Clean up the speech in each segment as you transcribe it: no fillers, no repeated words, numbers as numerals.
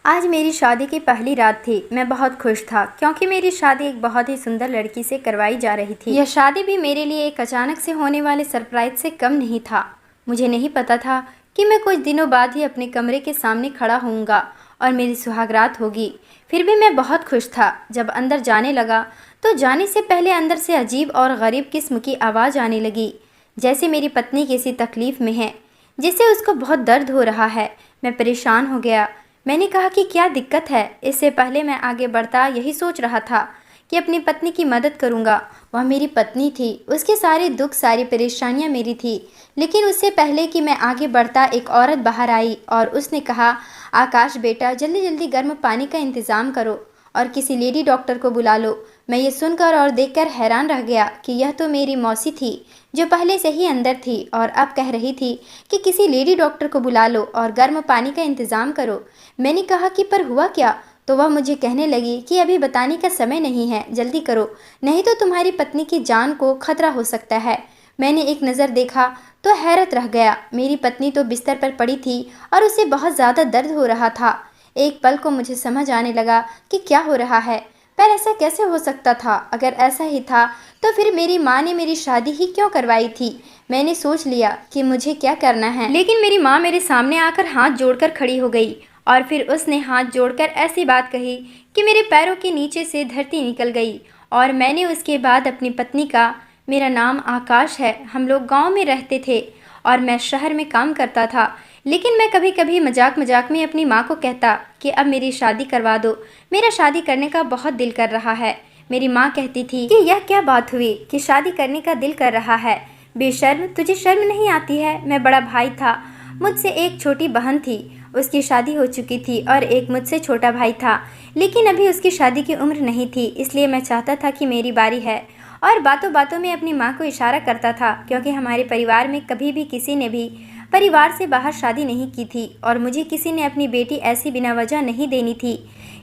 आज मेरी शादी की पहली रात थी। मैं बहुत खुश था क्योंकि मेरी शादी एक बहुत ही सुंदर लड़की से करवाई जा रही थी। यह शादी भी मेरे लिए एक अचानक से होने वाले सरप्राइज से कम नहीं था। मुझे नहीं पता था कि मैं कुछ दिनों बाद ही अपने कमरे के सामने खड़ा होऊंगा और मेरी सुहागरात होगी। फिर भी मैं बहुत खुश था। जब अंदर जाने लगा तो जाने से पहले अंदर से अजीब और गरीब किस्म की आवाज़ आने लगी, जैसे मेरी पत्नी किसी तकलीफ़ में है, जिससे उसको बहुत दर्द हो रहा है। मैं परेशान हो गया। मैंने कहा कि क्या दिक्कत है। इससे पहले मैं आगे बढ़ता यही सोच रहा था कि अपनी पत्नी की मदद करूंगा। वह मेरी पत्नी थी, उसके सारे दुख सारी परेशानियां मेरी थी। लेकिन उससे पहले कि मैं आगे बढ़ता एक औरत बाहर आई और उसने कहा, आकाश बेटा, जल्दी जल्दी गर्म पानी का इंतज़ाम करो और किसी लेडी डॉक्टर को बुला लो। मैं ये सुनकर और देखकर हैरान रह गया कि यह तो मेरी मौसी थी जो पहले से ही अंदर थी और अब कह रही थी कि किसी लेडी डॉक्टर को बुला लो और गर्म पानी का इंतज़ाम करो। मैंने कहा कि पर हुआ क्या? तो वह मुझे कहने लगी कि अभी बताने का समय नहीं है, जल्दी करो, नहीं तो तुम्हारी पत्नी की जान को खतरा हो सकता है। मैंने एक नज़र देखा तो हैरत रह गया। मेरी पत्नी तो बिस्तर पर पड़ी थी और उसे बहुत ज़्यादा दर्द हो रहा था। एक पल को मुझे समझ आने लगा कि क्या हो रहा है, पर ऐसा कैसे हो सकता था? अगर ऐसा ही था तो फिर मेरी माँ ने मेरी शादी ही क्यों करवाई थी? मैंने सोच लिया कि मुझे क्या करना है, लेकिन मेरी माँ मेरे सामने आकर हाथ जोड़कर खड़ी हो गई और फिर उसने हाथ जोड़कर ऐसी बात कही कि मेरे पैरों के नीचे से धरती निकल गई। और मैंने उसके बाद अपनी पत्नी का, मेरा नाम आकाश है, हम लोग गांव में रहते थे और मैं शहर में काम करता था, लेकिन मैं कभी कभी मजाक मजाक में अपनी माँ को कहता कि अब मेरी शादी करवा दो, मेरा शादी करने का बहुत दिल कर रहा है। मेरी माँ कहती थी कि यह क्या बात हुई कि शादी करने का दिल कर रहा है? बेशर्म, तुझे शर्म नहीं आती है? मैं बड़ा भाई था, मुझसे एक छोटी बहन थी, उसकी शादी हो चुकी थी और एक मुझसे छोटा भाई था, लेकिन अभी उसकी शादी की उम्र नहीं थी, इसलिए मैं चाहता था कि मेरी बारी है। और बातों बातों में अपनी माँ को इशारा करता था क्योंकि हमारे परिवार में कभी भी किसी ने भी परिवार से बाहर शादी नहीं की थी और मुझे किसी ने अपनी बेटी ऐसी बिना वजह नहीं देनी थी।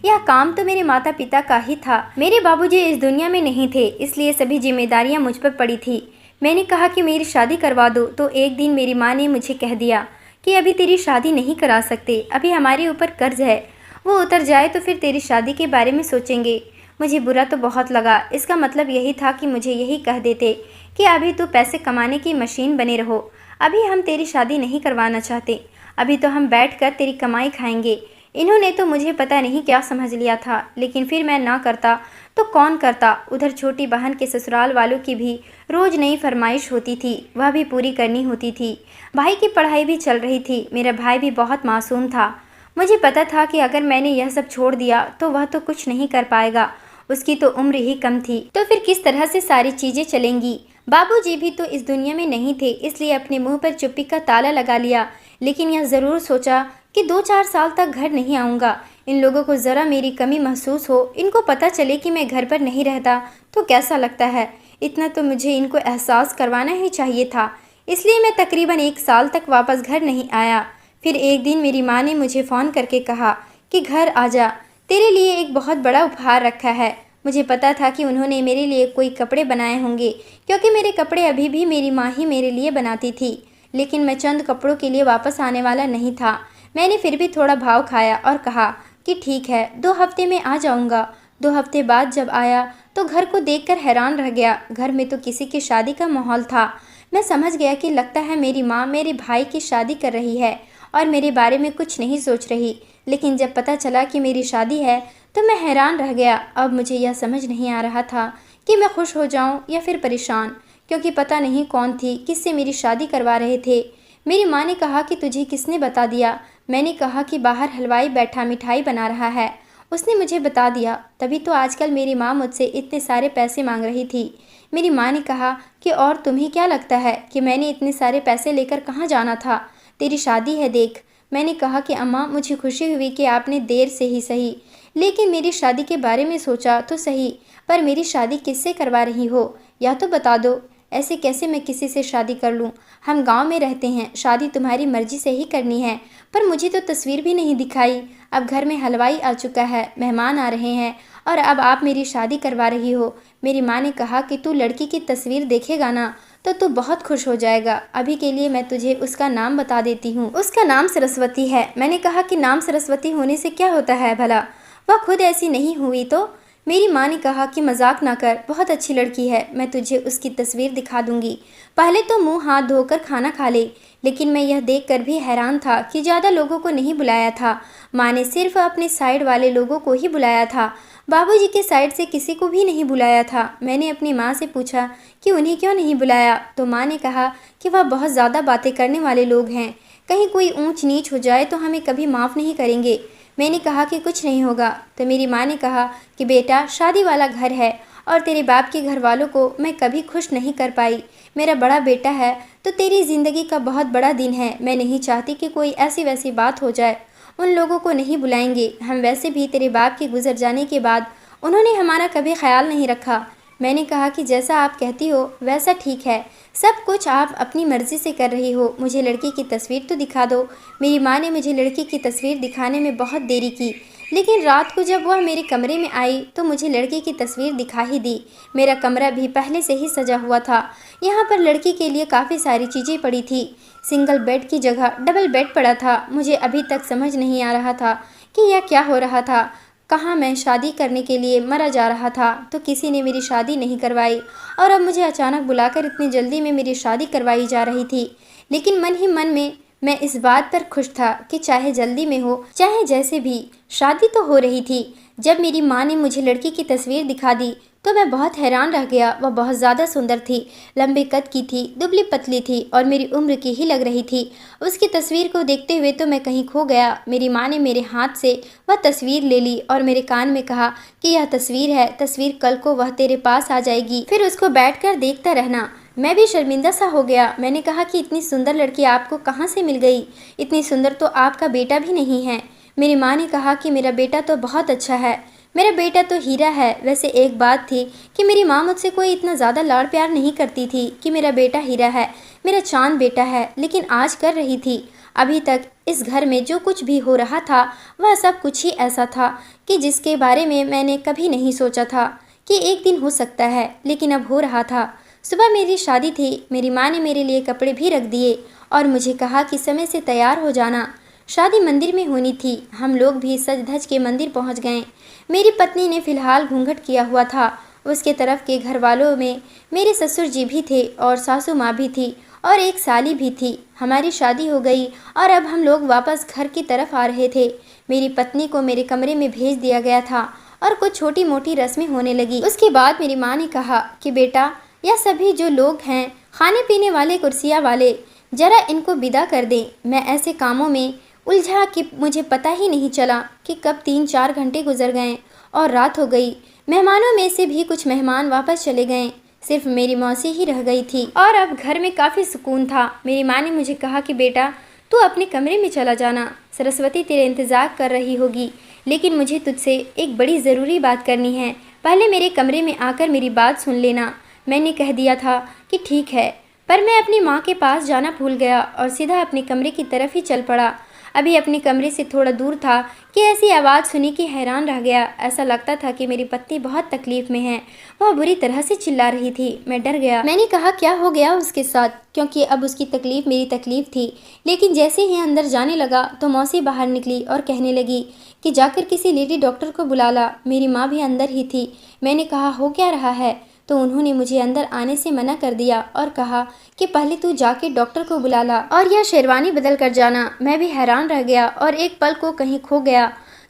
यह काम तो मेरे माता पिता का ही था। मेरे बाबूजी इस दुनिया में नहीं थे, इसलिए सभी जिम्मेदारियां मुझ पर पड़ी थी। मैंने कहा कि मेरी शादी करवा दो तो एक दिन मेरी माँ ने मुझे कह दिया कि अभी तेरी शादी नहीं करा सकते, अभी हमारे ऊपर कर्ज है, वो उतर जाए तो फिर तेरी शादी के बारे में सोचेंगे। मुझे बुरा तो बहुत लगा। इसका मतलब यही था कि मुझे यही कह देते कि अभी तो पैसे कमाने की मशीन बने रहो, अभी हम तेरी शादी नहीं करवाना चाहते, अभी तो हम बैठकर तेरी कमाई खाएंगे। इन्होंने तो मुझे पता नहीं क्या समझ लिया था, लेकिन फिर मैं ना करता तो कौन करता। उधर छोटी बहन के ससुराल वालों की भी रोज़ नई फरमाइश होती थी, वह भी पूरी करनी होती थी। भाई की पढ़ाई भी चल रही थी। मेरा भाई भी बहुत मासूम था। मुझे पता था कि अगर मैंने यह सब छोड़ दिया तो वह तो कुछ नहीं कर पाएगा, उसकी तो उम्र ही कम थी, तो फिर किस तरह से सारी चीज़ें चलेंगी। बाबूजी भी तो इस दुनिया में नहीं थे, इसलिए अपने मुंह पर चुप्पी का ताला लगा लिया। लेकिन यह ज़रूर सोचा कि 2-4 साल तक घर नहीं आऊँगा। इन लोगों को ज़रा मेरी कमी महसूस हो, इनको पता चले कि मैं घर पर नहीं रहता तो कैसा लगता है। इतना तो मुझे इनको एहसास करवाना ही चाहिए था। इसलिए मैं तकरीबन 1 साल तक वापस घर नहीं आया। फिर एक दिन मेरी माँ ने मुझे फ़ोन करके कहा कि घर आ जा, तेरे लिए एक बहुत बड़ा उपहार रखा है। मुझे पता था कि उन्होंने मेरे लिए कोई कपड़े बनाए होंगे, क्योंकि मेरे कपड़े अभी भी मेरी माँ ही मेरे लिए बनाती थी। लेकिन मैं चंद कपड़ों के लिए वापस आने वाला नहीं था। मैंने फिर भी थोड़ा भाव खाया और कहा कि ठीक है, 2 हफ्ते में आ जाऊँगा। 2 हफ्ते बाद जब आया तो घर को देखकर हैरान रह गया। घर में तो किसी की शादी का माहौल था। मैं समझ गया कि लगता है मेरी माँ मेरे भाई की शादी कर रही है और मेरे बारे में कुछ नहीं सोच रही। लेकिन जब पता चला कि मेरी शादी है तो मैं हैरान रह गया। अब मुझे यह समझ नहीं आ रहा था कि मैं खुश हो जाऊं या फिर परेशान, क्योंकि पता नहीं कौन थी किससे मेरी शादी करवा रहे थे। मेरी माँ ने कहा कि तुझे किसने बता दिया? मैंने कहा कि बाहर हलवाई बैठा मिठाई बना रहा है, उसने मुझे बता दिया। तभी तो आजकल मेरी माँ मुझसे इतने सारे पैसे मांग रही थी। मेरी माँ ने कहा कि और तुम्हें क्या लगता है कि मैंने इतने सारे पैसे लेकर कहाँ जाना था? तेरी शादी है, देख। मैंने कहा कि अम्मा, मुझे खुशी हुई कि आपने देर से ही सही, लेकिन मेरी शादी के बारे में सोचा तो सही, पर मेरी शादी किससे करवा रही हो, या तो बता दो। ऐसे कैसे मैं किसी से शादी कर लूँ? हम गांव में रहते हैं, शादी तुम्हारी मर्जी से ही करनी है। पर मुझे तो तस्वीर भी नहीं दिखाई। अब घर में हलवाई आ चुका है, मेहमान आ रहे हैं और अब आप मेरी शादी करवा रही हो। मेरी माँ ने कहा कि तू लड़की की तस्वीर देखेगा ना तो तू बहुत खुश हो जाएगा। अभी के लिए मैं तुझे उसका नाम बता देती हूँ। उसका नाम सरस्वती है। मैंने कहा कि नाम सरस्वती होने से क्या होता है भला, वह खुद ऐसी नहीं हुई तो? मेरी माँ ने कहा कि मजाक ना कर, बहुत अच्छी लड़की है, मैं तुझे उसकी तस्वीर दिखा दूंगी। पहले तो मुंह हाथ धोकर खाना खा ले। लेकिन मैं यह देखकर भी हैरान था कि ज़्यादा लोगों को नहीं बुलाया था। माँ ने सिर्फ अपने साइड वाले लोगों को ही बुलाया था। बाबूजी के साइड से किसी को भी नहीं बुलाया था। मैंने अपनी माँ से पूछा कि उन्हें क्यों नहीं बुलाया, तो माँ ने कहा कि वह बहुत ज़्यादा बातें करने वाले लोग हैं, कहीं कोई ऊंच नीच हो जाए तो हमें कभी माफ़ नहीं करेंगे। मैंने कहा कि कुछ नहीं होगा। तो मेरी माँ ने कहा कि बेटा, शादी वाला घर है और तेरे बाप के घर वालों को मैं कभी खुश नहीं कर पाई। मेरा बड़ा बेटा है तो तेरी ज़िंदगी का बहुत बड़ा दिन है। मैं नहीं चाहती कि कोई ऐसी वैसी बात हो जाए। उन लोगों को नहीं बुलाएंगे। हम वैसे भी तेरे बाप के गुजर जाने के बाद उन्होंने हमारा कभी ख्याल नहीं रखा। मैंने कहा कि जैसा आप कहती हो वैसा ठीक है, सब कुछ आप अपनी मर्ज़ी से कर रही हो, मुझे लड़की की तस्वीर तो दिखा दो। मेरी माँ ने मुझे लड़की की तस्वीर दिखाने में बहुत देरी की, लेकिन रात को जब वह मेरे कमरे में आई तो मुझे लड़की की तस्वीर दिखा ही दी। मेरा कमरा भी पहले से ही सजा हुआ था। यहाँ पर लड़की के लिए काफ़ी सारी चीज़ें पड़ी थी। सिंगल बेड की जगह डबल बेड पड़ा था। मुझे अभी तक समझ नहीं आ रहा था कि यह क्या हो रहा था। कहाँ मैं शादी करने के लिए मरा जा रहा था तो किसी ने मेरी शादी नहीं करवाई, और अब मुझे अचानक बुलाकर इतनी जल्दी में मेरी शादी करवाई जा रही थी। लेकिन मन ही मन में मैं इस बात पर खुश था कि चाहे जल्दी में हो चाहे जैसे भी, शादी तो हो रही थी। जब मेरी माँ ने मुझे लड़की की तस्वीर दिखा दी तो मैं बहुत हैरान रह गया। वह बहुत ज़्यादा सुंदर थी, लंबे कद की थी, दुबली पतली थी और मेरी उम्र की ही लग रही थी। उसकी तस्वीर को देखते हुए तो मैं कहीं खो गया। मेरी माँ ने मेरे हाथ से वह तस्वीर ले ली और मेरे कान में कहा कि यह तस्वीर है, तस्वीर कल को वह तेरे पास आ जाएगी, फिर उसको बैठकर देखता रहना। मैं भी शर्मिंदा सा हो गया। मैंने कहा कि इतनी सुंदर लड़की आपको कहाँ से मिल गई? इतनी सुंदर तो आपका बेटा भी नहीं है। मेरी माँ ने कहा कि मेरा बेटा तो बहुत अच्छा है, मेरा बेटा तो हीरा है। वैसे एक बात थी कि मेरी माँ मुझसे कोई इतना ज़्यादा लाड़ प्यार नहीं करती थी कि मेरा बेटा हीरा है, मेरा चांद बेटा है, लेकिन आज कर रही थी। अभी तक इस घर में जो कुछ भी हो रहा था वह सब कुछ ही ऐसा था कि जिसके बारे में मैंने कभी नहीं सोचा था कि एक दिन हो सकता है, लेकिन अब हो रहा था। सुबह मेरी शादी थी। मेरी माँ ने मेरे लिए कपड़े भी रख दिए और मुझे कहा कि समय से तैयार हो जाना, शादी मंदिर में होनी थी। हम लोग भी सज धज के मंदिर पहुंच गए। मेरी पत्नी ने फिलहाल घूंघट किया हुआ था। उसके तरफ के घर वालों में मेरे ससुर जी भी थे और सासू माँ भी थी और एक साली भी थी। हमारी शादी हो गई और अब हम लोग वापस घर की तरफ आ रहे थे। मेरी पत्नी को मेरे कमरे में भेज दिया गया था और कुछ छोटी मोटी रस्में होने लगी। उसके बाद मेरी माँ ने कहा कि बेटा, यह सभी जो लोग हैं, खाने पीने वाले, कुर्सियाँ वाले, जरा इनको विदा कर दें। मैं ऐसे कामों में उलझा कि मुझे पता ही नहीं चला कि कब 3-4 घंटे गुजर गए और रात हो गई। मेहमानों में से भी कुछ मेहमान वापस चले गए, सिर्फ मेरी मौसी ही रह गई थी और अब घर में काफ़ी सुकून था। मेरी माँ ने मुझे कहा कि बेटा, तू अपने कमरे में चला जाना, सरस्वती तेरे इंतज़ार कर रही होगी, लेकिन मुझे तुझसे एक बड़ी ज़रूरी बात करनी है। पहले मेरे कमरे में आकर मेरी बात सुन लेना। मैंने कह दिया था कि ठीक है, पर मैं अपनी माँ के पास जाना भूल गया और सीधा अपने कमरे की तरफ ही चल पड़ा। अभी अपने कमरे से थोड़ा दूर था कि ऐसी आवाज़ सुनी कि हैरान रह गया। ऐसा लगता था कि मेरी पत्नी बहुत तकलीफ़ में है। वह बुरी तरह से चिल्ला रही थी। मैं डर गया। मैंने कहा क्या हो गया उसके साथ, क्योंकि अब उसकी तकलीफ़ मेरी तकलीफ़ थी। लेकिन जैसे ही अंदर जाने लगा तो मौसी बाहर निकली और कहने लगी कि जाकर किसी लेडी डॉक्टर को बुला ला। मेरी माँ भी अंदर ही थी। मैंने कहा हो क्या रहा है, तो उन्होंने मुझे अंदर आने से मना कर दिया और कहा कि पहले तू जाके डॉक्टर को बुला ला और यह शेरवानी बदल कर जाना। मैं भी हैरान रह गया और एक पल को कहीं खो गया।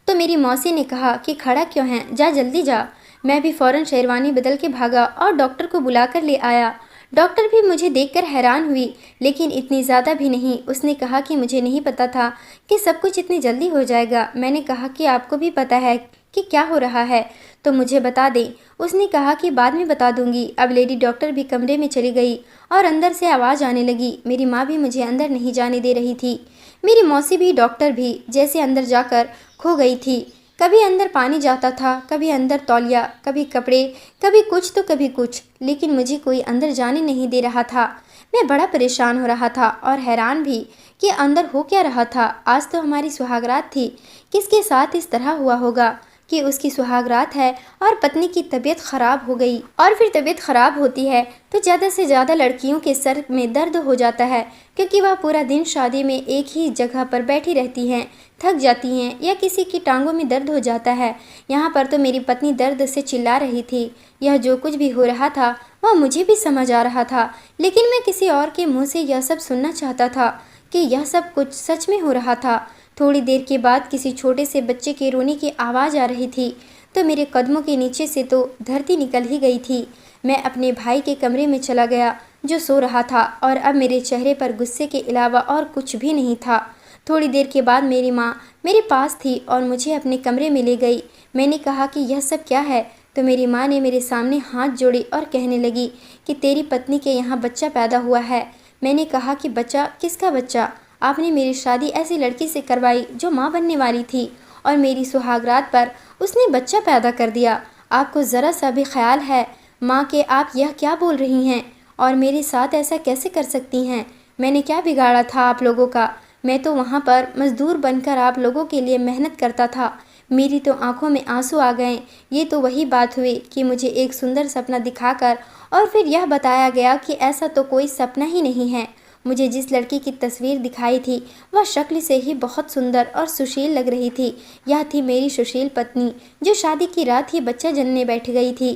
तो मेरी मौसी ने कहा कि खड़ा क्यों है, जा जल्दी जा। मैं भी फ़ौरन शेरवानी बदल के भागा और डॉक्टर को बुला कर ले आया। डॉक्टर भी मुझे देखकर हैरान हुई, लेकिन इतनी ज़्यादा भी नहीं। उसने कहा कि मुझे नहीं पता था कि सब कुछ इतनी जल्दी हो जाएगा। मैंने कहा कि आपको भी पता है कि क्या हो रहा है तो मुझे बता दें। उसने कहा कि बाद में बता दूंगी। अब लेडी डॉक्टर भी कमरे में चली गई और अंदर से आवाज़ आने लगी। मेरी माँ भी मुझे अंदर नहीं जाने दे रही थी। मेरी मौसी भी, डॉक्टर भी जैसे अंदर जाकर खो गई थी। कभी अंदर पानी जाता था, कभी अंदर तौलिया, कभी कपड़े, कभी कुछ तो कभी कुछ, लेकिन मुझे कोई अंदर जाने नहीं दे रहा था। मैं बड़ा परेशान हो रहा था और हैरान भी कि अंदर हो क्या रहा था। आज तो हमारी सुहागरात थी, किसके साथ इस तरह हुआ होगा। कि उसकी सुहागरात है और पत्नी की तबीयत खराब हो गई। और फिर तबीयत खराब होती है तो ज़्यादा से ज़्यादा लड़कियों के सर में दर्द हो जाता है, क्योंकि वह पूरा दिन शादी में एक ही जगह पर बैठी रहती हैं, थक जाती हैं या किसी की टांगों में दर्द हो जाता है। यहाँ पर तो मेरी पत्नी दर्द से चिल्ला रही थी। यह जो कुछ भी हो रहा था वह मुझे भी समझ आ रहा था, लेकिन मैं किसी और के मुँह से यह सब सुनना चाहता था कि यह सब कुछ सच में हो रहा था। थोड़ी देर के बाद किसी छोटे से बच्चे के रोने की आवाज़ आ रही थी, तो मेरे कदमों के नीचे से तो धरती निकल ही गई थी। मैं अपने भाई के कमरे में चला गया जो सो रहा था, और अब मेरे चेहरे पर गुस्से के अलावा और कुछ भी नहीं था। थोड़ी देर के बाद मेरी माँ मेरे पास थी और मुझे अपने कमरे में ले गई। मैंने कहा कि यह सब क्या है, तो मेरी माँ ने मेरे सामने हाथ जोड़े और कहने लगी कि तेरी पत्नी के यहाँ बच्चा पैदा हुआ है। मैंने कहा कि बच्चा? किसका बच्चा? आपने मेरी शादी ऐसी लड़की से करवाई जो माँ बनने वाली थी, और मेरी सुहागरात पर उसने बच्चा पैदा कर दिया। आपको ज़रा सा भी ख्याल है माँ के आप यह क्या बोल रही हैं, और मेरे साथ ऐसा कैसे कर सकती हैं? मैंने क्या बिगाड़ा था आप लोगों का? मैं तो वहाँ पर मज़दूर बनकर आप लोगों के लिए मेहनत करता था। मेरी तो आंखों में आंसू आ गए। ये तो वही बात हुई कि मुझे एक सुंदर सपना दिखाकर और फिर यह बताया गया कि ऐसा तो कोई सपना ही नहीं है। मुझे जिस लड़की की तस्वीर दिखाई थी वह शक्ल से ही बहुत सुंदर और सुशील लग रही थी। यह थी मेरी सुशील पत्नी, जो शादी की रात ही बच्चा जनने बैठ गई थी।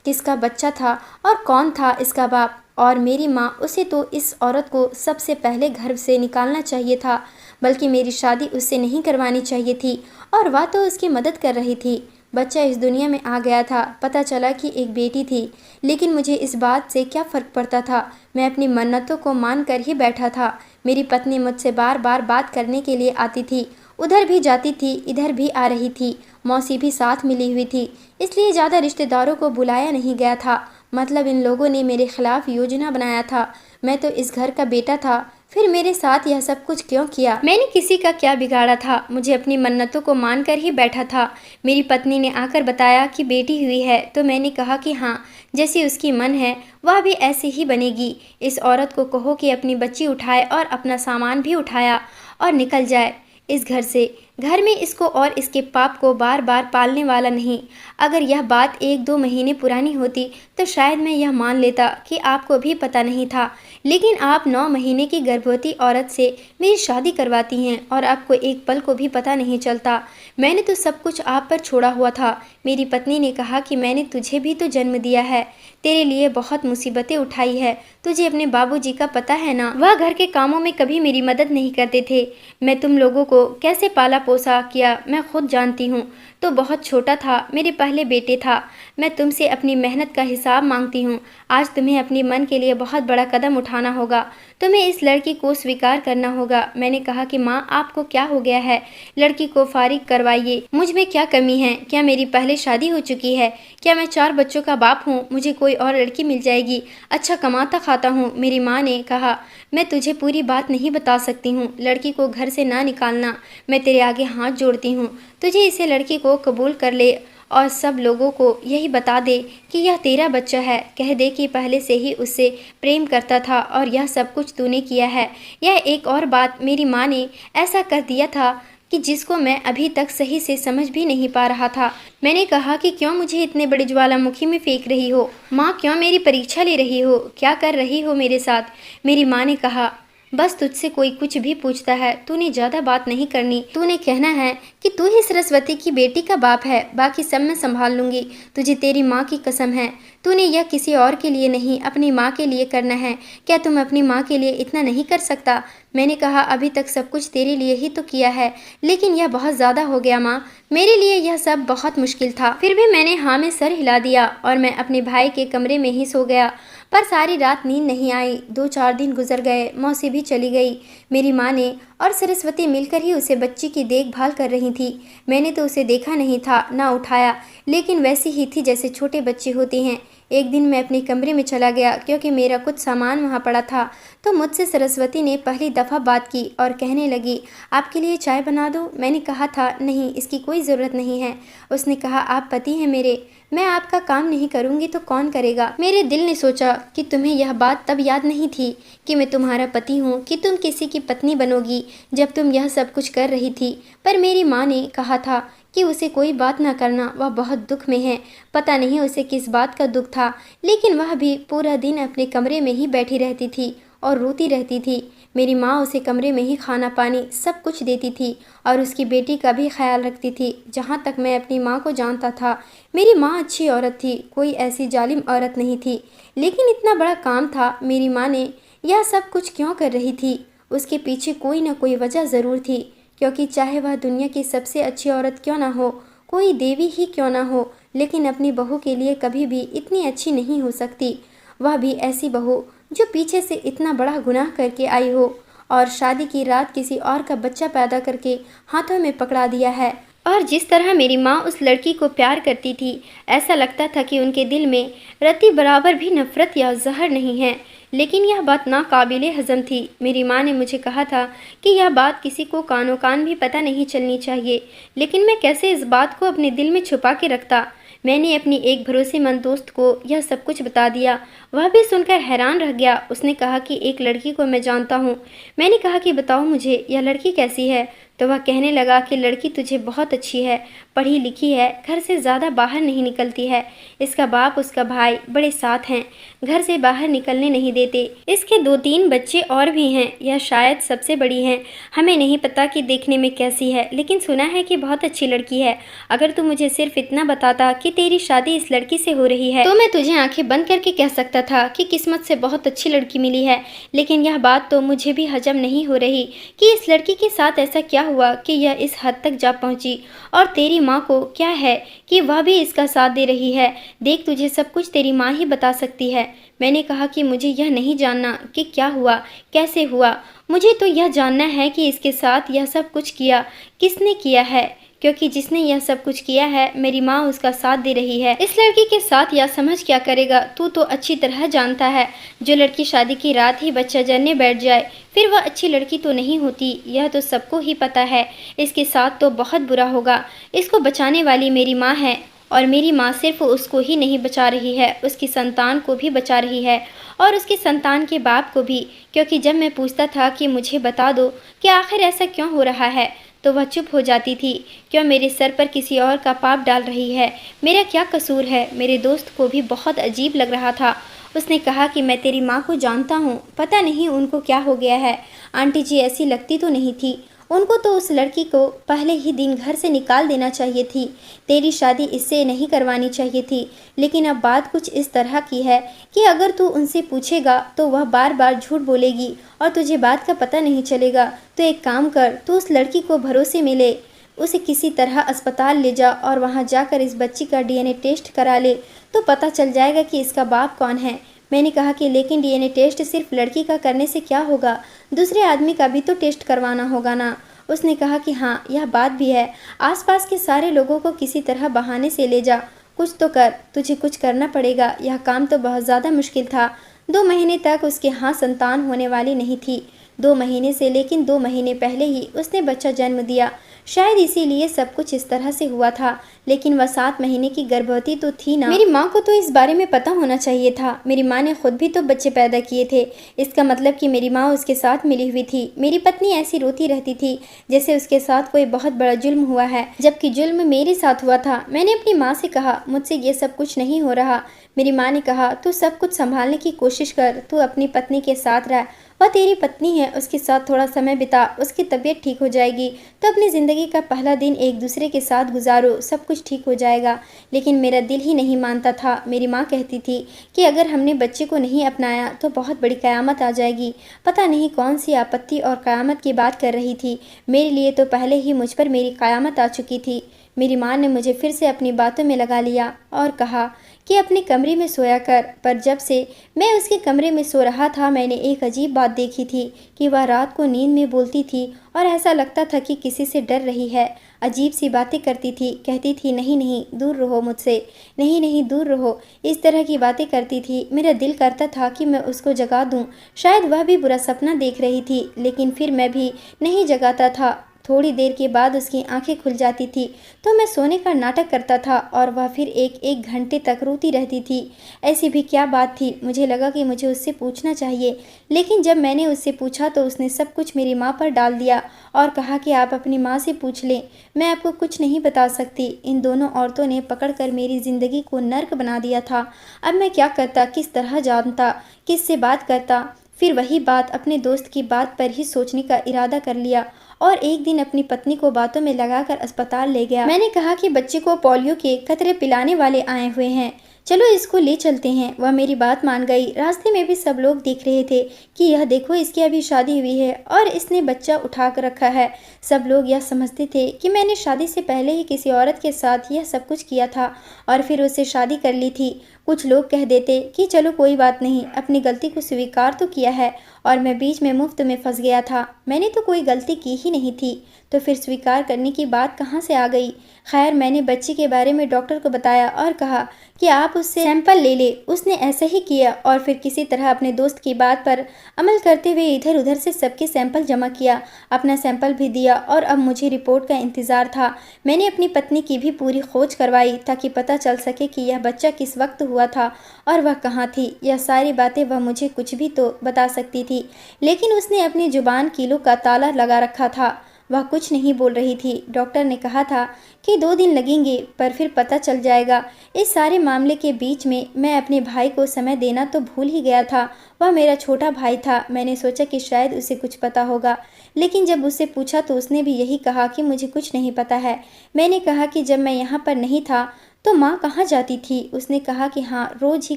किसका बच्चा था और कौन था इसका बाप? और मेरी माँ, उसे तो इस औरत को सबसे पहले घर से निकालना चाहिए था, बल्कि मेरी शादी उससे नहीं करवानी चाहिए थी, और वह तो उसकी मदद कर रही थी। बच्चा इस दुनिया में आ गया था, पता चला कि एक बेटी थी, लेकिन मुझे इस बात से क्या फ़र्क पड़ता था। मैं अपनी मन्नतों को मान कर ही बैठा था। मेरी पत्नी मुझसे बार बार बात करने के लिए आती थी, उधर भी जाती थी, इधर भी आ रही थी। मौसी भी साथ मिली हुई थी, इसलिए ज़्यादा रिश्तेदारों को बुलाया नहीं गया था। मतलब इन लोगों ने मेरे खिलाफ योजना बनाया था। मैं तो इस घर का बेटा था, फिर मेरे साथ यह सब कुछ क्यों किया? मैंने किसी का क्या बिगाड़ा था? मुझे अपनी मन्नतों को मानकर ही बैठा था। मेरी पत्नी ने आकर बताया कि बेटी हुई है, तो मैंने कहा कि हाँ, जैसी उसकी मन है वह भी ऐसे ही बनेगी। इस औरत को कहो कि अपनी बच्ची उठाए और अपना सामान भी उठाया और निकल जाए इस घर से। घर में इसको और इसके पाप को बार बार पालने वाला नहीं। अगर यह बात 1-2 महीने पुरानी होती तो शायद मैं यह मान लेता कि आपको भी पता नहीं था, लेकिन आप 9 महीने की गर्भवती औरत से मेरी शादी करवाती हैं और आपको एक पल को भी पता नहीं चलता। मैंने तो सब कुछ आप पर छोड़ा हुआ था। मेरी पत्नी ने कहा कि मैंने तुझे भी तो जन्म दिया है, तेरे लिए बहुत मुसीबतें उठाई है। तुझे अपने बाबूजी का पता है ना, वह घर के कामों में कभी मेरी मदद नहीं करते थे। मैं तुम लोगों को कैसे पाला पोसा किया मैं खुद जानती हूँ। तो बहुत छोटा था, मेरे पहले बेटे था। मैं तुमसे अपनी मेहनत का हिसाब मांगती हूँ। आज तुम्हें अपने मन के लिए बहुत बड़ा कदम उठाना होगा। तुम्हें इस लड़की को स्वीकार करना होगा। मैंने कहा कि माँ, आपको क्या हो गया है? लड़की को फारिग करवाइए। मुझ में क्या कमी है? क्या मेरी पहले शादी हो चुकी है? क्या मैं 4 बच्चों का बाप हूँ? मुझे कोई और लड़की मिल जाएगी। अच्छा कमाता खाता हूँ। मेरी माँ ने कहा, मैं तुझे पूरी बात नहीं बता सकती हूँ। लड़की को घर से ना निकालना। मैं तेरे आगे हाथ जोड़ती हूँ, तुझे इसे लड़की को कबूल कर ले और सब लोगों को यही बता दे कि यह तेरा बच्चा है। कह दे कि पहले से ही उससे प्रेम करता था और यह सब कुछ तूने किया है। यह एक और बात, मेरी माँ ने ऐसा कर दिया था कि जिसको मैं अभी तक सही से समझ भी नहीं पा रहा था। मैंने कहा कि क्यों मुझे इतने बड़े ज्वालामुखी में फेंक रही हो? माँ, क्यों मेरी परीक्षा ले रही हो? क्या कर रही हो मेरे साथ? मेरी माँ ने कहा, बस तुझसे कोई कुछ भी पूछता है तूने ज़्यादा बात नहीं करनी। तूने कहना है कि तू ही सरस्वती की बेटी का बाप है, बाकी सब मैं संभाल लूँगी। तुझे तेरी माँ की कसम है, तूने यह किसी और के लिए नहीं अपनी माँ के लिए करना है। क्या तुम अपनी माँ के लिए इतना नहीं कर सकता? मैंने कहा, अभी तक सब कुछ तेरे लिए ही तो किया है, लेकिन यह बहुत ज़्यादा हो गया माँ। मेरे लिए यह सब बहुत मुश्किल था। फिर भी मैंने हाँ में सर हिला दिया और मैं अपने भाई के कमरे में ही सो गया। पर सारी रात नींद नहीं आई। 2-4 दिन गुजर गए, मौसी भी चली गई। मेरी माँ ने और सरस्वती मिलकर ही उसे बच्ची की देखभाल कर रही थी। मैंने तो उसे देखा नहीं था, ना उठाया, लेकिन वैसी ही थी जैसे छोटे बच्चे होते हैं। एक दिन मैं अपने कमरे में चला गया क्योंकि मेरा कुछ सामान वहाँ पड़ा था, तो मुझसे सरस्वती ने पहली दफ़ा बात की और कहने लगी, आपके लिए चाय बना दूँ? मैंने कहा था, नहीं, इसकी कोई ज़रूरत नहीं है। उसने कहा, आप पति हैं मेरे, मैं आपका काम नहीं करूँगी तो कौन करेगा? मेरे दिल ने सोचा कि तुम्हें यह बात तब याद नहीं थी कि मैं तुम्हारा पति हूँ, कि तुम किसी की पत्नी बनोगी जब तुम यह सब कुछ कर रही थी। पर मेरी माँ ने कहा था कि उसे कोई बात ना करना। वह बहुत दुख में है, पता नहीं उसे किस बात का दुख था, लेकिन वह भी पूरा दिन अपने कमरे में ही बैठी रहती थी और रोती रहती थी। मेरी माँ उसे कमरे में ही खाना पानी सब कुछ देती थी और उसकी बेटी का भी ख्याल रखती थी। जहाँ तक मैं अपनी माँ को जानता था, मेरी माँ अच्छी औरत थी, कोई ऐसी जालिम औरत नहीं थी। लेकिन इतना बड़ा काम था, मेरी माँ ने यह सब कुछ क्यों कर रही थी? उसके पीछे कोई ना कोई वजह ज़रूर थी, क्योंकि चाहे वह दुनिया की सबसे अच्छी औरत क्यों ना हो, कोई देवी ही क्यों ना हो, लेकिन अपनी बहू के लिए कभी भी इतनी अच्छी नहीं हो सकती। वह भी ऐसी बहू जो पीछे से इतना बड़ा गुनाह करके आई हो और शादी की रात किसी और का बच्चा पैदा करके हाथों में पकड़ा दिया है। और जिस तरह मेरी माँ उस लड़की को प्यार करती थी, ऐसा लगता था कि उनके दिल में रत्ती बराबर भी नफरत या जहर नहीं है। लेकिन यह बात नाकाबिले हज़म थी। मेरी माँ ने मुझे कहा था कि यह बात किसी को कानो कान भी पता नहीं चलनी चाहिए, लेकिन मैं कैसे इस बात को अपने दिल में छुपा के रखता। मैंने अपनी एक भरोसेमंद दोस्त को यह सब कुछ बता दिया। वह भी सुनकर हैरान रह गया। उसने कहा कि एक लड़की को मैं जानता हूँ। मैंने कहा कि बताओ मुझे, यह लड़की कैसी है? तो वह कहने लगा कि लड़की तुझे बहुत अच्छी है, पढ़ी लिखी है, घर से ज़्यादा बाहर नहीं निकलती है। इसका बाप उसका भाई बड़े साथ हैं, घर से बाहर निकलने नहीं देते। इसके 2-3 बच्चे और भी हैं, यह शायद सबसे बड़ी हैं। हमें नहीं पता कि देखने में कैसी है, लेकिन सुना है कि बहुत अच्छी लड़की है। अगर तू मुझे सिर्फ इतना बताता कि तेरी शादी इस लड़की से हो रही है, तो मैं तुझे आंखें बंद करके कह सकता था कि किस्मत से बहुत अच्छी लड़की मिली है। लेकिन यह बात तो मुझे भी हजम नहीं हो रही कि इस लड़की के साथ ऐसा क्या हुआ कि यह इस हद तक जा पहुंची। और तेरी माँ को क्या है कि वह भी इसका साथ दे रही है। देख, तुझे सब कुछ तेरी माँ ही बता सकती है। मैंने कहा कि मुझे यह नहीं जानना कि क्या हुआ, कैसे हुआ। मुझे तो यह जानना है कि इसके साथ यह सब कुछ किया किसने किया है, क्योंकि जिसने यह सब कुछ किया है मेरी माँ उसका साथ दे रही है। इस लड़की के साथ यह समझ क्या करेगा, तू तो अच्छी तरह जानता है। जो लड़की शादी की रात ही बच्चा जरने बैठ जाए, फिर वह अच्छी लड़की तो नहीं होती, यह तो सबको ही पता है। इसके साथ तो बहुत बुरा होगा। इसको बचाने वाली मेरी माँ है, और मेरी माँ सिर्फ उसको ही नहीं बचा रही है, उसकी संतान को भी बचा रही है और उसकी संतान के बाप को भी। क्योंकि जब मैं पूछता था कि मुझे बता दो कि आखिर ऐसा क्यों हो रहा है, तो वह चुप हो जाती थी। क्यों मेरे सर पर किसी और का पाप डाल रही है? मेरा क्या कसूर है? मेरे दोस्त को भी बहुत अजीब लग रहा था। उसने कहा कि मैं तेरी माँ को जानता हूँ, पता नहीं उनको क्या हो गया है। आंटी जी ऐसी लगती तो नहीं थी। उनको तो उस लड़की को पहले ही दिन घर से निकाल देना चाहिए थी। तेरी शादी इससे नहीं करवानी चाहिए थी। लेकिन अब बात कुछ इस तरह की है कि अगर तू उनसे पूछेगा तो वह बार बार झूठ बोलेगी और तुझे बात का पता नहीं चलेगा। तो एक काम कर, तू उस लड़की को भरोसे में ले, उसे किसी तरह अस्पताल ले जा और वहाँ जाकर इस बच्ची का डीएनए टेस्ट करा ले, तो पता चल जाएगा कि इसका बाप कौन है। मैंने कहा कि लेकिन डीएनए टेस्ट सिर्फ लड़की का करने से क्या होगा, दूसरे आदमी का भी तो टेस्ट करवाना होगा ना। उसने कहा कि हाँ, यह बात भी है। आसपास के सारे लोगों को किसी तरह बहाने से ले जा, कुछ तो कर, तुझे कुछ करना पड़ेगा। यह काम तो बहुत ज़्यादा मुश्किल था। 2 महीने तक उसके यहाँ संतान होने वाली नहीं थी। 2 महीने से, लेकिन 2 महीने पहले ही उसने बच्चा जन्म दिया। शायद इसीलिए सब कुछ इस तरह से हुआ था। लेकिन वह 7 महीने की गर्भवती तो थी ना। मेरी माँ को तो इस बारे में पता होना चाहिए था। मेरी माँ ने खुद भी तो बच्चे पैदा किए थे। इसका मतलब कि मेरी माँ उसके साथ मिली हुई थी। मेरी पत्नी ऐसी रोती रहती थी जैसे उसके साथ कोई बहुत बड़ा जुल्म हुआ है, जबकि जुल्म मेरे साथ हुआ था। मैंने अपनी माँ से कहा, मुझसे ये सब कुछ नहीं हो रहा। मेरी माँ ने कहा, तू सब कुछ संभालने की कोशिश कर, तू अपनी पत्नी के साथ रह, वह तेरी पत्नी है, उसके साथ थोड़ा समय बिता, उसकी तबीयत ठीक हो जाएगी तो अपनी ज़िंदगी का पहला दिन एक दूसरे के साथ गुजारो, सब कुछ ठीक हो जाएगा। लेकिन मेरा दिल ही नहीं मानता था। मेरी माँ कहती थी कि अगर हमने बच्चे को नहीं अपनाया तो बहुत बड़ी क़यामत आ जाएगी। पता नहीं कौन सी आपत्ति और क़यामत की बात कर रही थी। मेरे लिए तो पहले ही मुझ पर मेरी क़यामत आ चुकी थी। मेरी माँ ने मुझे फिर से अपनी बातों में लगा लिया और कहा कि अपने कमरे में सोया कर। पर जब से मैं उसके कमरे में सो रहा था, मैंने एक अजीब बात देखी थी कि वह रात को नींद में बोलती थी और ऐसा लगता था कि किसी से डर रही है। अजीब सी बातें करती थी, कहती थी नहीं नहीं दूर रहो मुझसे, नहीं नहीं दूर रहो, इस तरह की बातें करती थी। मेरा दिल करता था कि मैं उसको जगा दूं। शायद वह भी बुरा सपना देख रही थी, लेकिन फिर मैं भी नहीं जगाता था। थोड़ी देर के बाद उसकी आंखें खुल जाती थी तो मैं सोने का नाटक करता था और वह फिर एक घंटे तक रोती रहती थी। ऐसी भी क्या बात थी? मुझे लगा कि मुझे उससे पूछना चाहिए, लेकिन जब मैंने उससे पूछा तो उसने सब कुछ मेरी माँ पर डाल दिया और कहा कि आप अपनी माँ से पूछ लें, मैं आपको कुछ नहीं बता सकती। इन दोनों औरतों ने पकड़कर मेरी ज़िंदगी को नर्क बना दिया था। अब मैं क्या करता, किस तरह जानता, किससे बात करता? फिर वही बात, अपने दोस्त की बात पर ही सोचने का इरादा कर लिया और एक दिन अपनी पत्नी को बातों में लगाकर अस्पताल ले गया। मैंने कहा कि बच्चे को पोलियो के कतरे पिलाने वाले आए हुए हैं, चलो इसको ले चलते हैं। वह मेरी बात मान गई। रास्ते में भी सब लोग देख रहे थे कि यह देखो, इसकी अभी शादी हुई है और इसने बच्चा उठा कर रखा है। सब लोग यह समझते थे कि मैंने शादी से पहले ही किसी औरत के साथ यह सब कुछ किया था और फिर उससे शादी कर ली थी। कुछ लोग कह देते कि चलो कोई बात नहीं, अपनी गलती को स्वीकार तो किया है, और मैं बीच में मुफ्त में फंस गया था। मैंने तो कोई गलती की ही नहीं थी, तो फिर स्वीकार करने की बात कहाँ से आ गई? खैर, मैंने बच्ची के बारे में डॉक्टर को बताया और कहा कि आप उससे सैंपल ले ले। उसने ऐसा ही किया और फिर किसी तरह अपने दोस्त की बात पर अमल करते हुए इधर उधर से सबके सैंपल जमा किया, अपना सैंपल भी दिया और अब मुझे रिपोर्ट का इंतज़ार था। मैंने अपनी पत्नी की भी पूरी खोज करवाई ताकि पता चल सके कि यह बच्चा किस वक्त हुआ था और वह कहाँ थी। यह सारी बातें वह मुझे कुछ भी तो बता सकती थी, लेकिन उसने अपनी जुबान कीलों का ताला लगा रखा था। वह कुछ नहीं बोल रही थी। डॉक्टर ने कहा था कि 2 दिन लगेंगे, पर फिर पता चल जाएगा। इस सारे मामले के बीच में मैं अपने भाई को समय देना तो भूल ही गया था। वह मेरा छोटा भाई था। मैंने सोचा कि शायद उसे कुछ पता होगा, लेकिन जब उससे पूछा तो उसने भी यही कहा कि मुझे कुछ नहीं पता है। मैंने कहा कि जब मैं यहाँ पर नहीं था तो माँ कहाँ जाती थी? उसने कहा कि हाँ, रोज़ ही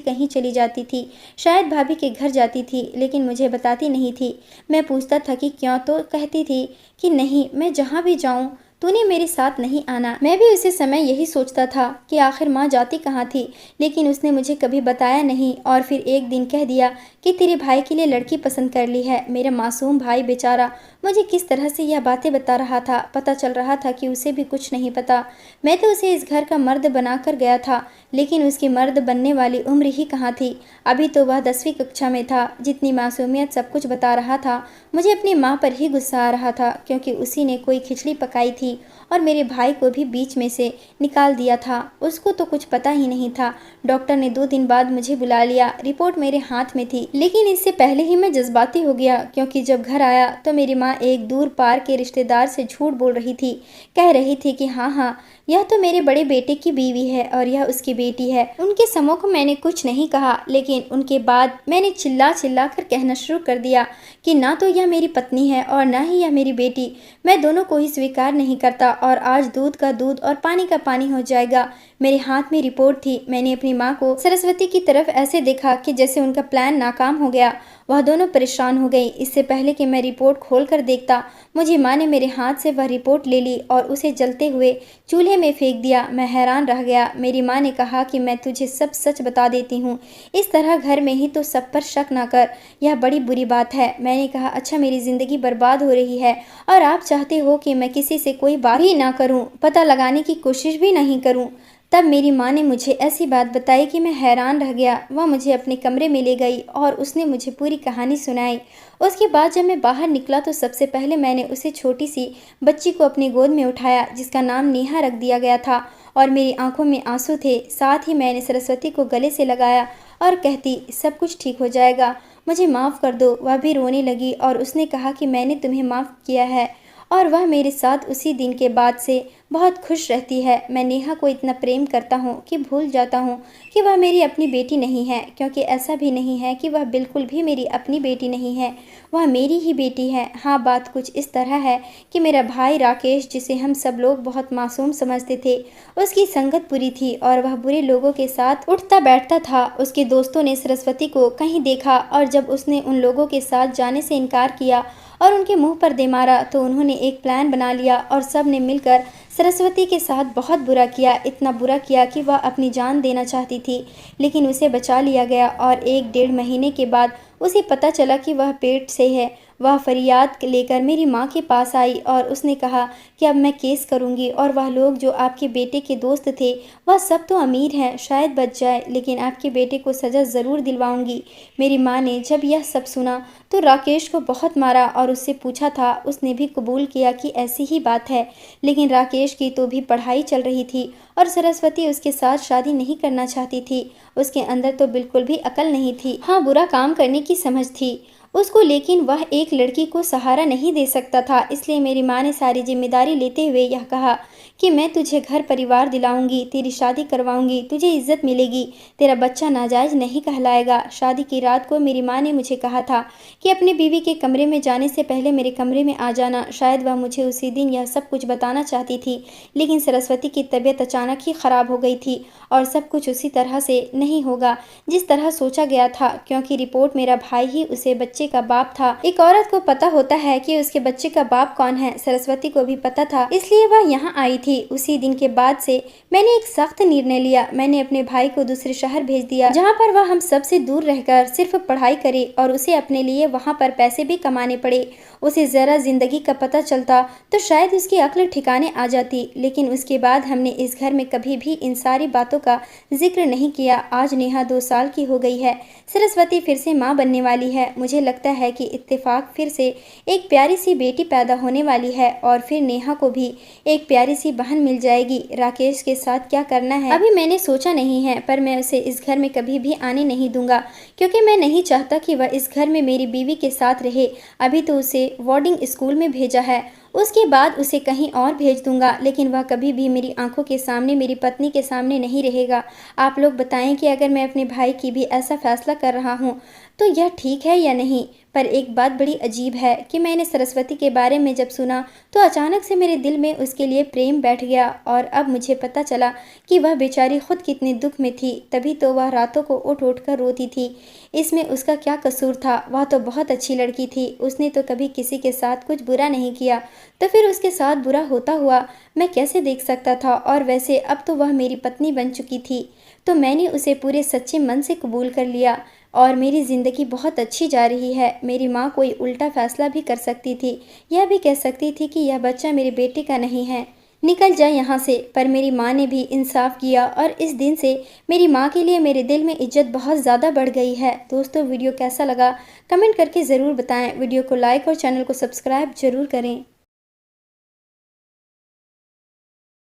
कहीं चली जाती थी, शायद भाभी के घर जाती थी, लेकिन मुझे बताती नहीं थी। मैं पूछता था कि क्यों, तो कहती थी कि नहीं, मैं जहाँ भी जाऊँ तूने मेरे साथ नहीं आना। मैं भी उसी समय यही सोचता था कि आखिर माँ जाती कहाँ थी, लेकिन उसने मुझे कभी बताया नहीं और फिर एक दिन कह दिया कि तेरे भाई के लिए लड़की पसंद कर ली है। मेरा मासूम भाई बेचारा मुझे किस तरह से यह बातें बता रहा था। पता चल रहा था कि उसे भी कुछ नहीं पता। मैं तो उसे इस घर का मर्द बनाकर गया था, लेकिन उसकी मर्द बनने वाली उम्र ही कहाँ थी। अभी तो वह 10वीं कक्षा में था। जितनी मासूमियत सब कुछ बता रहा था, मुझे अपनी माँ पर ही गुस्सा आ रहा था, क्योंकि उसी ने कोई खिचड़ी पकाई थी और मेरे भाई को भी बीच में से निकाल दिया था। उसको तो कुछ पता ही नहीं था। डॉक्टर ने 2 दिन बाद मुझे बुला लिया। रिपोर्ट मेरे हाथ में थी, लेकिन इससे पहले ही मैं जज्बाती हो गया, क्योंकि जब घर आया तो मेरी माँ एक दूर पार के रिश्तेदार से झूठ बोल रही थी। कह रही थी कि हाँ, यह तो मेरे बड़े बेटे की बीवी है और यह उसकी बेटी है। उनके सम्मुख मैंने कुछ नहीं कहा, लेकिन उनके बाद मैंने चिल्ला चिल्ला कर कहना शुरू कर दिया कि ना तो यह मेरी पत्नी है और ना ही यह मेरी बेटी। मैं दोनों को ही स्वीकार नहीं करता और आज दूध का दूध और पानी का पानी हो जाएगा। मेरे हाथ में रिपोर्ट थी। मैंने अपनी माँ को सरस्वती की तरफ ऐसे देखा कि जैसे उनका प्लान नाकाम हो गया। वह दोनों परेशान हो गई। इससे पहले कि मैं रिपोर्ट खोल कर देखता, मुझे माँ ने मेरे हाथ से वह रिपोर्ट ले ली और उसे जलते हुए चूल्हे में फेंक दिया। मैं हैरान रह गया। मेरी माँ ने कहा कि मैं तुझे सब सच बता देती हूँ, इस तरह घर में ही तो सब पर शक ना कर, यह बड़ी बुरी बात है। मैंने कहा अच्छा, मेरी ज़िंदगी बर्बाद हो रही है और आप चाहते हो कि मैं किसी से कोई बात ही ना करूँ, पता लगाने की कोशिश भी नहीं करूँ। तब मेरी माँ ने मुझे ऐसी बात बताई कि मैं हैरान रह गया। वह मुझे अपने कमरे में ले गई और उसने मुझे पूरी कहानी सुनाई। उसके बाद जब मैं बाहर निकला तो सबसे पहले मैंने उसे छोटी सी बच्ची को अपनी गोद में उठाया, जिसका नाम नेहा रख दिया गया था, और मेरी आंखों में आंसू थे। साथ ही मैंने सरस्वती को गले से लगाया और कहती सब कुछ ठीक हो जाएगा, मुझे माफ़ कर दो। वह भी रोने लगी और उसने कहा कि मैंने तुम्हें माफ़ किया है और वह मेरे साथ उसी दिन के बाद से बहुत खुश रहती है। मैं नेहा को इतना प्रेम करता हूँ कि भूल जाता हूँ कि वह मेरी अपनी बेटी नहीं है, क्योंकि ऐसा भी नहीं है कि वह बिल्कुल भी मेरी अपनी बेटी नहीं है, वह मेरी ही बेटी है। हाँ, बात कुछ इस तरह है कि मेरा भाई राकेश, जिसे हम सब लोग बहुत मासूम समझते थे, उसकी संगत बुरी थी और वह बुरे लोगों के साथ उठता बैठता था। उसके दोस्तों ने सरस्वती को कहीं देखा और जब उसने उन लोगों के साथ जाने से इनकार किया और उनके मुंह पर दे मारा तो उन्होंने एक प्लान बना लिया और सब ने मिलकर सरस्वती के साथ बहुत बुरा किया। इतना बुरा किया कि वह अपनी जान देना चाहती थी, लेकिन उसे बचा लिया गया और 1 डेढ़ महीने के बाद उसे पता चला कि वह पेट से है। वह फरियाद लेकर मेरी माँ के पास आई और उसने कहा कि अब मैं केस करूँगी और वह लोग जो आपके बेटे के दोस्त थे वह सब तो अमीर हैं, शायद बच जाए, लेकिन आपके बेटे को सज़ा ज़रूर दिलवाऊंगी। मेरी माँ ने जब यह सब सुना तो राकेश को बहुत मारा और उससे पूछा था। उसने भी कबूल किया कि ऐसी ही बात है, लेकिन राकेश की तो भी पढ़ाई चल रही थी और सरस्वती उसके साथ शादी नहीं करना चाहती थी। उसके अंदर तो बिल्कुल भी अकल नहीं थी, हाँ बुरा काम करने की समझ थी उसको, लेकिन वह एक लड़की को सहारा नहीं दे सकता था। इसलिए मेरी माँ ने सारी जिम्मेदारी लेते हुए यह कहा कि मैं तुझे घर परिवार दिलाऊंगी, तेरी शादी करवाऊंगी, तुझे इज्जत मिलेगी, तेरा बच्चा नाजायज नहीं कहलाएगा। शादी की रात को मेरी माँ ने मुझे कहा था कि अपनी बीवी के कमरे में जाने से पहले मेरे कमरे में आ जाना। शायद वह मुझे उसी दिन यह सब कुछ बताना चाहती थी, लेकिन सरस्वती की तबीयत अचानक ही खराब हो गई थी और सब कुछ उसी तरह से नहीं होगा जिस तरह सोचा गया था, क्योंकि रिपोर्ट मेरा भाई ही उसे बच्चे का बाप था। एक औरत को पता होता है कि उसके बच्चे का बाप कौन है, सरस्वती को भी पता था, इसलिए वह यहाँ आई थी। उसी दिन के बाद से मैंने एक सख्त निर्णय लिया। मैंने अपने भाई को दूसरे शहर भेज दिया जहाँ पर वह हम सब से दूर रहकर सिर्फ पढ़ाई करे और उसे अपने लिए वहाँ पर पैसे भी कमाने पड़े। उसे जरा जिंदगी का पता चलता तो शायद उसकी अक्ल ठिकाने आ जाती, लेकिन उसके बाद हमने इस घर में कभी भी इन सारी बातों का जिक्र नहीं किया। आज नेहा 2 साल की हो गई है, सरस्वती फिर से माँ बनने वाली है। मुझे लगता है कि इत्तेफाक फिर से एक प्यारी सी बेटी पैदा होने वाली है और फिर नेहा को भी एक प्यारी सी बहन मिल जाएगी। राकेश के साथ क्या करना है अभी मैंने सोचा नहीं है, पर मैं उसे इस घर में कभी भी आने नहीं दूंगा, क्योंकि मैं नहीं चाहता कि वह इस घर में मेरी बीवी के साथ रहे। अभी तो उसे बोर्डिंग स्कूल में भेजा है, उसके बाद उसे कहीं और भेज दूंगा, लेकिन वह कभी भी मेरी आंखों के सामने, मेरी पत्नी के सामने नहीं रहेगा। आप लोग बताएं कि अगर मैं अपने भाई की भी ऐसा फैसला कर रहा हूँ तो यह ठीक है या नहीं। पर एक बात बड़ी अजीब है कि मैंने सरस्वती के बारे में जब सुना तो अचानक से मेरे दिल में उसके लिए प्रेम बैठ गया और अब मुझे पता चला कि वह बेचारी खुद कितने दुख में थी, तभी तो वह रातों को उठ उठ कर रोती थी। इसमें उसका क्या कसूर था? वह तो बहुत अच्छी लड़की थी, उसने तो कभी किसी के साथ कुछ बुरा नहीं किया, तो फिर उसके साथ बुरा होता हुआ मैं कैसे देख सकता था? और वैसे अब तो वह मेरी पत्नी बन चुकी थी, तो मैंने उसे पूरे सच्चे मन से कबूल कर लिया और मेरी ज़िंदगी बहुत अच्छी जा रही है। मेरी माँ कोई उल्टा फैसला भी कर सकती थी, यह भी कह सकती थी कि यह बच्चा मेरे बेटे का नहीं है, निकल जाए यहाँ से, पर मेरी माँ ने भी इंसाफ किया और इस दिन से मेरी माँ के लिए मेरे दिल में इज्जत बहुत ज़्यादा बढ़ गई है। दोस्तों, वीडियो कैसा लगा कमेंट करके ज़रूर बताएं। वीडियो को लाइक और चैनल को सब्सक्राइब ज़रूर करें।